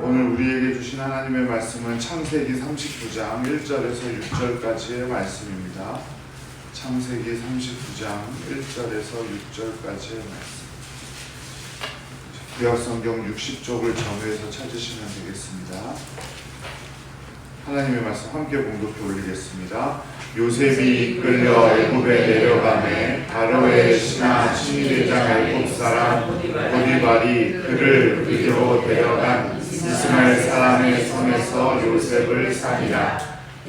오늘 우리에게 주신 하나님의 말씀은 창세기 39장 1절에서 6절까지의 말씀입니다. 창세기 39장 1절에서 6절까지의 말씀. 구약성경 60쪽을 정회해서 찾으시면 되겠습니다. 하나님의 말씀 함께 봉독해 올리겠습니다. 요셉이 이끌려 애굽에 내려가매 바로의 신하 친위대장 애굽 사람 보디발이 그를 그리로 데려간 이스마엘 사람의 손에서 요셉을 사니라.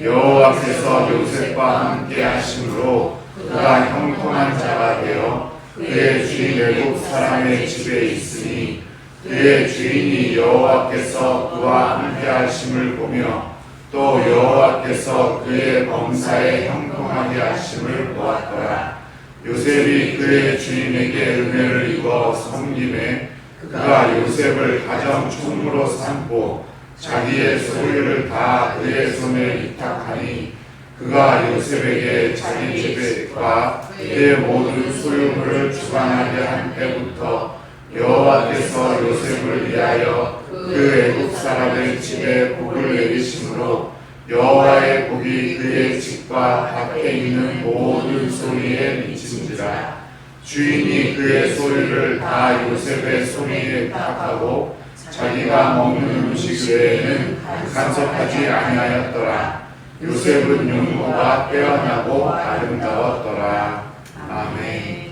여호와께서 요셉과 함께 하심으로 그가 형통한 자가 되어 그의 주인 애굽 사람의 집에 있으니 그의 주인이 여호와께서 그와 함께 하심을 보며 또 여호와께서 그의 범사에 형통하게 하심을 보았더라. 요셉이 그의 주인에게 은혜를 입어 섬김에 그가 요셉을 가정 총무로 삼고 자기의 소유를 다 그의 손에 위탁하니 그가 요셉에게 자기 집과 그의 모든 소유물을 주관하게 한 때부터 여호와께서 요셉을 위하여 그 애굽 사람의 집에 복을 내리심으로 여호와의 복이 그의 집과 밖에 있는 모든 소유에 미친지라. 주인이 그의 소유를 다 요셉의 손에 위탁하고 자기가 먹는 음식 외에는 간섭하지 아니하였더라. 요셉은 용모가 빼어나고 아름다웠더라. 아멘.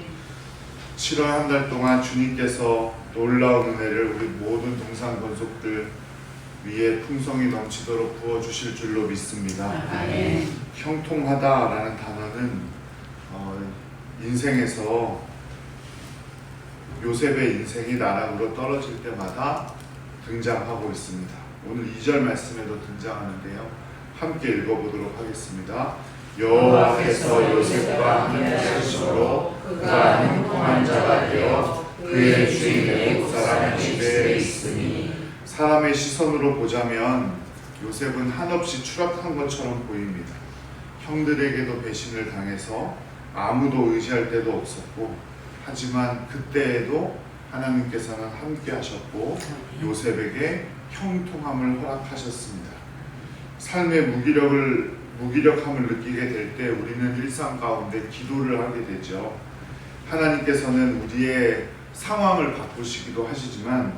7월 한 달 동안 주님께서 놀라운 은혜를 우리 모든 동산 건속들 위에 풍성이 넘치도록 부어주실 줄로 믿습니다. 아멘. 형통하다라는 단어는 인생에서 요셉의 인생이 나락으로 떨어질 때마다 등장하고 있습니다. 오늘 2절 말씀에도 등장하는데요. 함께 읽어보도록 하겠습니다. 여호와께서 요셉과 함께 하심으로 그가 형통한 자가 되어 그의 주인 애굽 사람의 집에 있으니. 사람의 시선으로 보자면 요셉은 한없이 추락한 것처럼 보입니다. 형들에게도 배신을 당해서 아무도 의지할 데도 없었고, 하지만 그때에도 하나님께서는 함께 하셨고 요셉에게 형통함을 허락하셨습니다. 삶의 무기력함을 느끼게 될 때 우리는 일상 가운데 기도를 하게 되죠. 하나님께서는 우리의 상황을 바꾸시기도 하시지만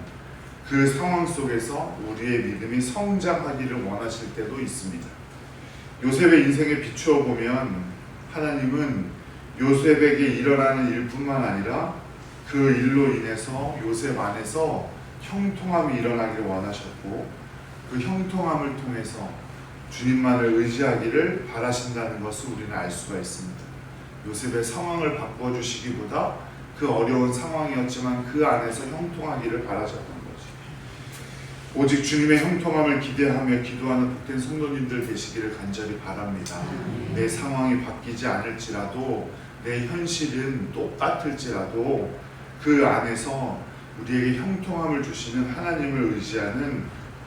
그 상황 속에서 우리의 믿음이 성장하기를 원하실 때도 있습니다. 요셉의 인생에 비추어 보면 하나님은 요셉에게 일어나는 일뿐만 아니라 그 일로 인해서 요셉 안에서 형통함이 일어나기를 원하셨고 그 형통함을 통해서 주님만을 의지하기를 바라신다는 것을 우리는 알 수가 있습니다. 요셉의 상황을 바꿔주시기보다 그 어려운 상황이었지만 그 안에서 형통하기를 바라셨던 거지. 오직 주님의 형통함을 기대하며 기도하는 복된 성도님들 되시기를 간절히 바랍니다. 내 상황이 바뀌지 않을지라도 내 현실은 똑같을지라도 그 안에서 우리에게 형통함을 주시는 하나님을 의지하는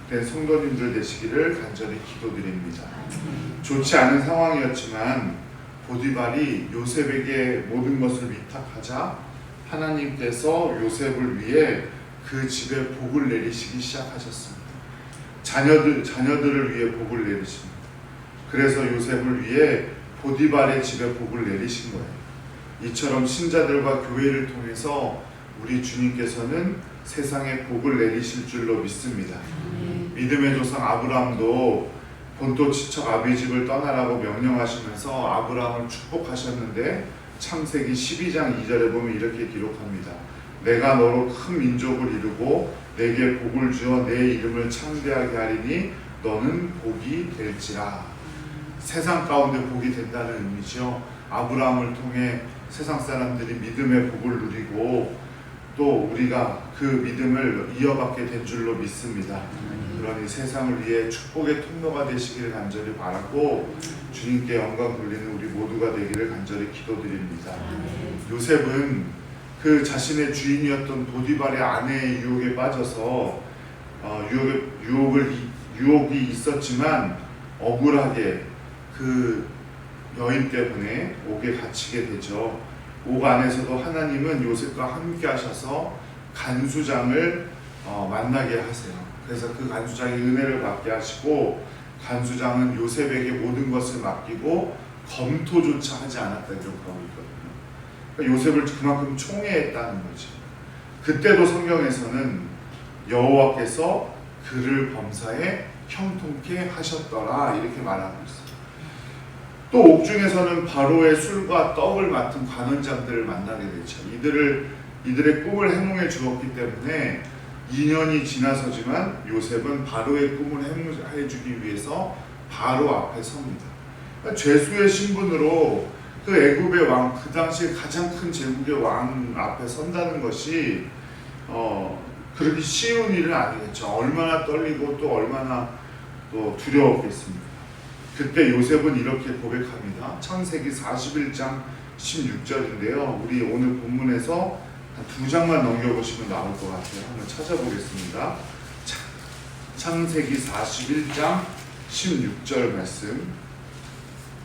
복된 성도님들 되시기를 간절히 기도드립니다. 좋지 않은 상황이었지만 보디발이 요셉에게 모든 것을 위탁하자 하나님께서 요셉을 위해 그 집에 복을 내리시기 시작하셨습니다. 자녀들을 위해 복을 내리십니다. 그래서 요셉을 위해 보디발의 집에 복을 내리신 거예요. 이처럼 신자들과 교회를 통해서 우리 주님께서는 세상에 복을 내리실 줄로 믿습니다. 믿음의 조상 아브라함도 본토 친척 아비 집을 떠나라고 명령하시면서 아브라함을 축복하셨는데 창세기 12장 2절에 보면 이렇게 기록합니다. 내가 너로 큰 민족을 이루고 내게 복을 주어 내 이름을 창대하게 하리니 너는 복이 될지라. 세상 가운데 복이 된다는 의미죠. 아브라함을 통해 세상 사람들이 믿음의 복을 누리고 또 우리가 그 믿음을 이어받게 된 줄로 믿습니다. 그러니 세상을 위해 축복의 통로가 되시기를 간절히 바라고 주님께 영광 돌리는 우리 모두가 되기를 간절히 기도드립니다. 요셉은 그 자신의 주인이었던 보디발의 아내의 유혹에 빠져서 유혹이 있었지만 억울하게 그 여인 때문에 옥에 갇히게 되죠. 옥 안에서도 하나님은 요셉과 함께 하셔서 간수장을 만나게 하세요. 그래서 그 간수장이 은혜를 받게 하시고 간수장은 요셉에게 모든 것을 맡기고 검토조차 하지 않았다 이렇게 하고 있거든요. 그러니까 요셉을 그만큼 총애했다는 거지. 그때도 성경에서는 여호와께서 그를 범사에 형통케 하셨더라 이렇게 말하고 있어요. 또 옥중에서는 바로의 술과 떡을 맡은 관원장들을 만나게 되죠. 이들의 꿈을 해몽해 주었기 때문에 2년이 지나서지만 요셉은 바로의 꿈을 해몽해 주기 위해서 바로 앞에 섭니다. 그러니까 죄수의 신분으로 그 애굽의 왕, 그 당시에 가장 큰 제국의 왕 앞에 선다는 것이 그렇게 쉬운 일은 아니겠죠. 얼마나 떨리고 또 얼마나 또 두려웠겠습니까? 그때 요셉은 이렇게 고백합니다. 창세기 41장 16절인데요. 우리 오늘 본문에서 한 2장만 넘겨보시면 나올 것 같아요. 한번 찾아보겠습니다. 창세기 41장 16절 말씀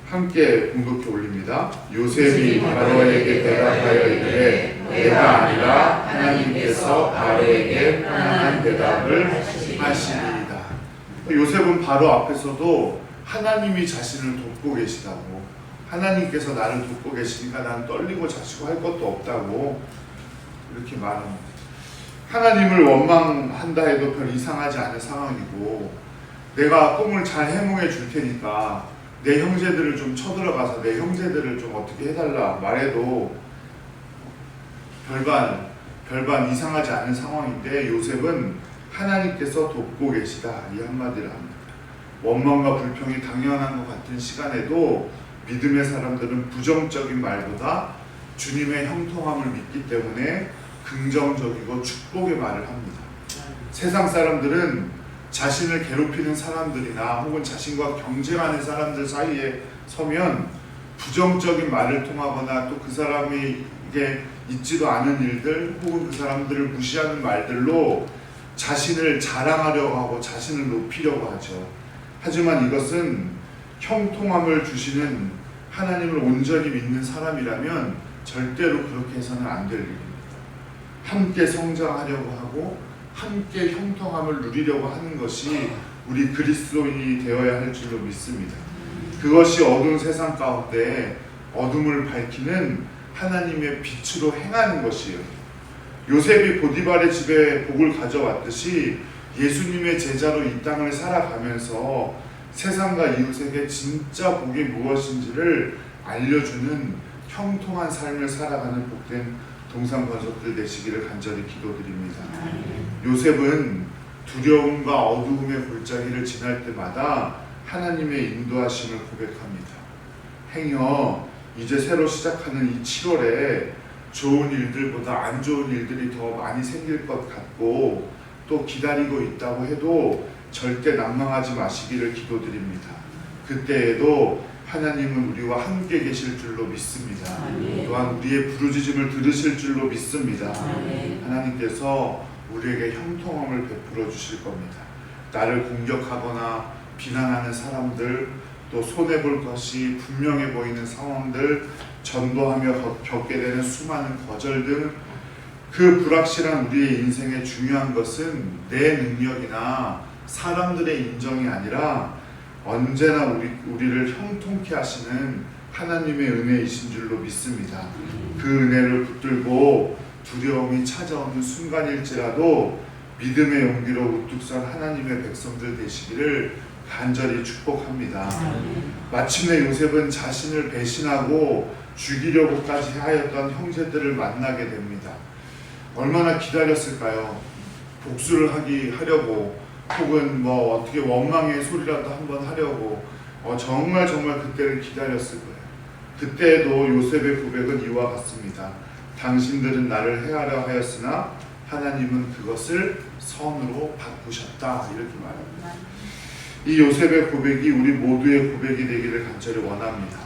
함께 공독해 올립니다. 요셉이 바로에게 대답하여 이르되 내가 아니라 하나님께서 바로에게 편안한 대답을 하시리이다. 요셉은 바로 앞에서도 하나님이 자신을 돕고 계시다고, 하나님께서 나를 돕고 계시니까 난 떨리고 자시고 할 것도 없다고 이렇게 말합니다. 하나님을 원망한다 해도 별 이상하지 않은 상황이고, 내가 꿈을 잘 해몽해 줄 테니까 내 형제들을 좀 쳐들어가서 내 형제들을 좀 어떻게 해달라 말해도 별반 이상하지 않은 상황인데 요셉은 하나님께서 돕고 계시다 이 한마디를 합니다. 원망과 불평이 당연한 것 같은 시간에도 믿음의 사람들은 부정적인 말보다 주님의 형통함을 믿기 때문에 긍정적이고 축복의 말을 합니다. 세상 사람들은 자신을 괴롭히는 사람들이나 혹은 자신과 경쟁하는 사람들 사이에 서면 부정적인 말을 통하거나 또 그 사람이 이게 있지도 않은 일들 혹은 그 사람들을 무시하는 말들로 자신을 자랑하려고 하고 자신을 높이려고 하죠. 하지만 이것은 형통함을 주시는 하나님을 온전히 믿는 사람이라면 절대로 그렇게 해서는 안 될 일입니다. 함께 성장하려고 하고 함께 형통함을 누리려고 하는 것이 우리 그리스도인이 되어야 할 줄로 믿습니다. 그것이 어두운 세상 가운데 어둠을 밝히는 하나님의 빛으로 행하는 것이에요. 요셉이 보디발의 집에 복을 가져왔듯이 예수님의 제자로 이 땅을 살아가면서 세상과 이웃에게 진짜 복이 무엇인지를 알려주는 형통한 삶을 살아가는 복된 동산권속들 되시기를 간절히 기도드립니다. 요셉은 두려움과 어두움의 골짜기를 지날 때마다 하나님의 인도하심을 고백합니다. 행여 이제 새로 시작하는 이 7월에 좋은 일들보다 안 좋은 일들이 더 많이 생길 것 같고 또 기다리고 있다고 해도 절대 난망하지 마시기를 기도드립니다. 그때에도 하나님은 우리와 함께 계실 줄로 믿습니다. 또한 우리의 부르짖음을 들으실 줄로 믿습니다. 하나님께서 우리에게 형통함을 베풀어 주실 겁니다. 나를 공격하거나 비난하는 사람들, 또 손해볼 것이 분명해 보이는 상황들, 전도하며 겪게 되는 수많은 거절 등 그 불확실한 우리의 인생에 중요한 것은 내 능력이나 사람들의 인정이 아니라 언제나 우리를 형통케 하시는 하나님의 은혜이신 줄로 믿습니다. 그 은혜를 붙들고 두려움이 찾아오는 순간일지라도 믿음의 용기로 우뚝 선 하나님의 백성들 되시기를 간절히 축복합니다. 마침내 요셉은 자신을 배신하고 죽이려고까지 하였던 형제들을 만나게 됩니다. 얼마나 기다렸을까요? 복수를 하려고 혹은 뭐 어떻게 원망의 소리라도 한번 하려고 정말 그때를 기다렸을 거예요. 그때에도 요셉의 고백은 이와 같습니다. 당신들은 나를 해하려 하였으나 하나님은 그것을 선으로 바꾸셨다 이렇게 말합니다. 이 요셉의 고백이 우리 모두의 고백이 되기를 간절히 원합니다.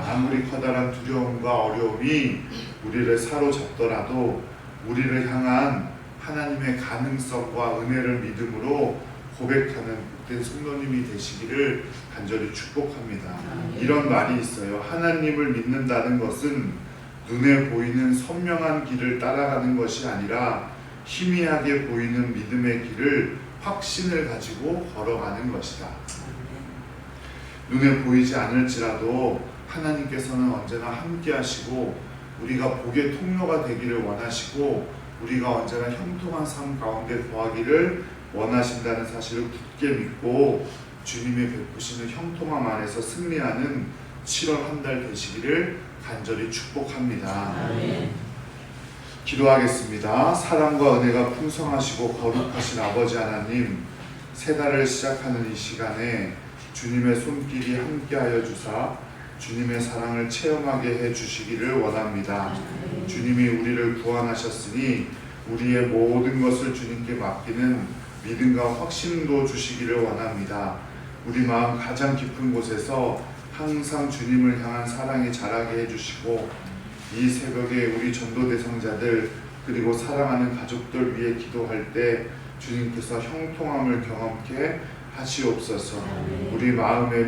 아무리 커다란 두려움과 어려움이 우리를 사로잡더라도 우리를 향한 하나님의 가능성과 은혜를 믿음으로 고백하는 복된 성도님이 되시기를 간절히 축복합니다. 이런 말이 있어요. 하나님을 믿는다는 것은 눈에 보이는 선명한 길을 따라가는 것이 아니라 희미하게 보이는 믿음의 길을 확신을 가지고 걸어가는 것이다. 눈에 보이지 않을지라도 하나님께서는 언제나 함께 하시고 우리가 복의 통로가 되기를 원하시고 우리가 언제나 형통한 삶 가운데 거하기를 원하신다는 사실을 굳게 믿고 주님의 베푸시는 형통함 안에서 승리하는 7월 한 달 되시기를 간절히 축복합니다. 기도하겠습니다. 사랑과 은혜가 풍성하시고 거룩하신 아버지 하나님, 새 달을 시작하는 이 시간에 주님의 손길이 함께하여 주사 주님의 사랑을 체험하게 해주시기를 원합니다. 주님이 우리를 구원하셨으니 우리의 모든 것을 주님께 맡기는 믿음과 확신도 주시기를 원합니다. 우리 마음 가장 깊은 곳에서 항상 주님을 향한 사랑이 자라게 해주시고 이 새벽에 우리 전도 대상자들 그리고 사랑하는 가족들 위해 기도할 때 주님께서 형통함을 경험케 하시옵소서. 우리 마음의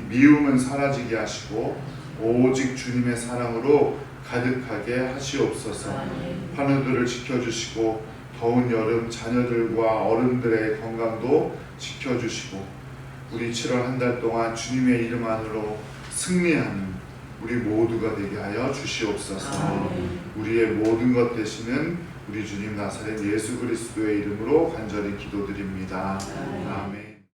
미움은 사라지게 하시고 오직 주님의 사랑으로 가득하게 하시옵소서. 환우들을 지켜주시고 더운 여름 자녀들과 어른들의 건강도 지켜주시고 우리 7월 한 달 동안 주님의 이름 안으로 승리하는 우리 모두가 되게 하여 주시옵소서. 우리의 모든 것 되시는 우리 주님 나사렛 예수 그리스도의 이름으로 간절히 기도드립니다. 아멘.